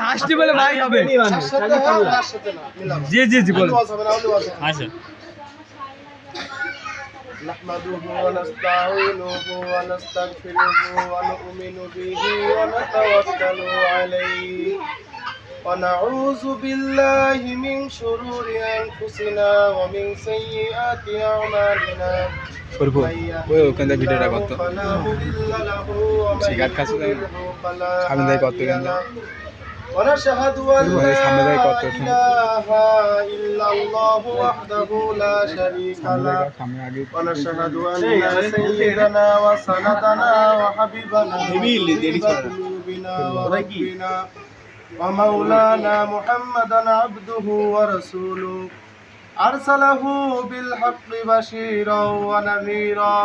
হাসটি বলে ভাই হবে। জি জি জি বল। আচ্ছা। نحمده ونستعينه ونستغفره ونؤمن به ونتوكل عليه ونعوذ بالله من شرور أنفسنا ومن سيئات أعمالنا من يهده الله فلا مضل له ومن يضلل فلا هادي له ونشهد أن لا إله إلا الله وحده لا شريك له ونشهد أن سيدنا وسندنا وحبيبنا قلوبنا وربنا ومولانا محمدا عبده ورسوله أرسله بالحق بشيرا ونذيرا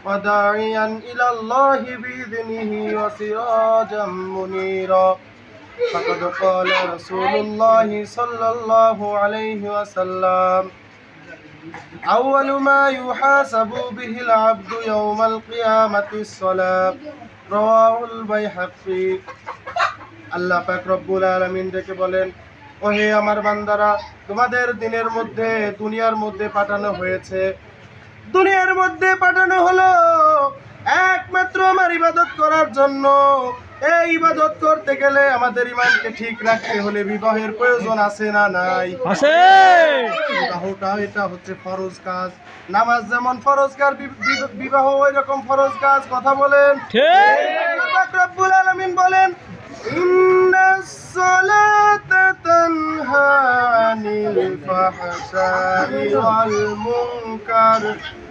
وداعيا إلى الله بإذنه وسراجا منيرا فقد قال رسول الله صلى الله عليه وسلم أول ما يحاسب به العبد يوم القيامة الصلاة رواه البيهقي আল্লাহ পাক রব্বুল আলামিন ডেকে বলেন, ও হে আমার বান্দারা, তোমাদের দিনের মধ্যে দুনিয়ার মধ্যে পাঠানো হয়েছে। দুনিয়ার মধ্যে পাঠানো হলো একমাত্র আমার ইবাদত করার জন্য। এই ইবাদত করতে গেলে আমাদের ঈমানকে ঠিক রাখতে হলে বিবাহের প্রয়োজন আছে না নাই? আছে। বিবাহটা এটা হচ্ছে ফরজ কাজ। নামাজ যেমন ফরজ কাজ, বিবাহ ওই রকম ফরজ কাজ। কথা বলেন ঠিক? রব্বুল আলামিন বলেন, ইন্নাস সালাতা তানহা আনিল ফাহশাই ওয়াল মুনকার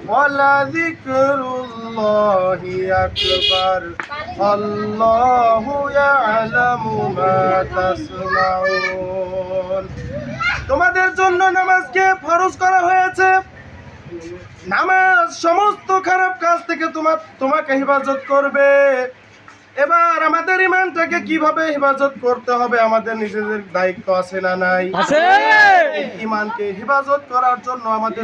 ওয়ালা যিকরুল্লাহি আকবার আল্লাহু ইয়ালামু মা তাসনাউন। তোমাদের জন্য নামাজকে ফরজ করা হয়েছে। নামাজ সমস্ত খারাপ কাজ থেকে তোমাকে হেফাজত করবে। এবার আমাদের ঈমানটাকে কিভাবে হেফাজত করতে হবে আমাদের নিজেদের দায়িত্ব আছে না নাই? আছে। ঈমানকে হেফাজত করার জন্য আমাদের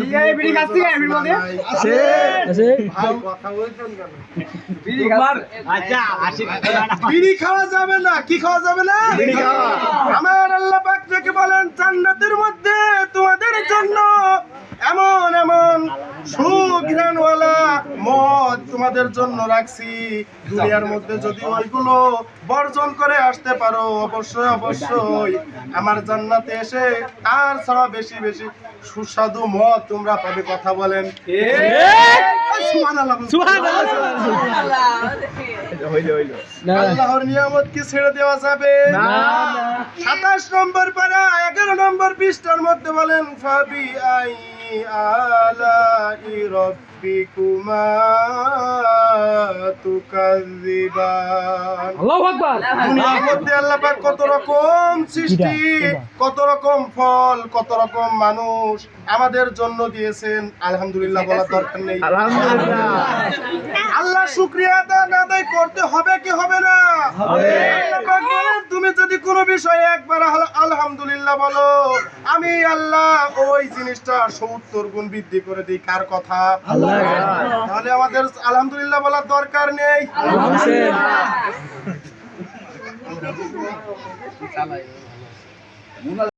বিড়ি খাওয়া যাবে না। কি খাওয়া যাবে না? আমার আল্লাহ পাক ডেকে বলেন, জান্নাতের মধ্যে তোমাদের জন্য এমন এমন সুঘ্রাণওয়ালা মদ তোমাদের জন্য রাখছি। দুনিয়ার মধ্যে যদি ওইগুলো বর্জন করে আসতে পারো, অবশ্যই অবশ্যই আমার জান্নাতে এসে তার ছাড়া বেশি বেশি সুস্বাদু মদ তোমরা পাবে। কথা বলেন আল্লাহর নিয়ামত কি ছেড়ে দেওয়া যাবে? 27 নম্বর পারা 11 নম্বর পৃষ্ঠার মধ্যে বলেন, ফাবি আই আলাই রাব্বিকুমা তুকাযিবান। আল্লাহু আকবার। দুনিয়ার মধ্যে আল্লাহ পাক কত রকম সৃষ্টি, কত রকম ফল, কত রকম মানুষ আমাদের জন্য দিয়েছেন। আলহামদুলিল্লাহ বলার দরকার নেই? আলহামদুলিল্লাহ। আল্লাহ শুকরিয়া আদায় করতে হবে কি হবে না? আল্লাহ পাক বলেন, তুমি যদি কোনো বিষয়ে একবার আলহামদুলিল্লাহ বলো, আমি আল্লাহ ওই জিনিসটা 70 গুণ বৃদ্ধি করে দিই। কার কথা? আল্লাহ। তাহলে আমাদের আলহামদুলিল্লাহ বলার দরকার নেই?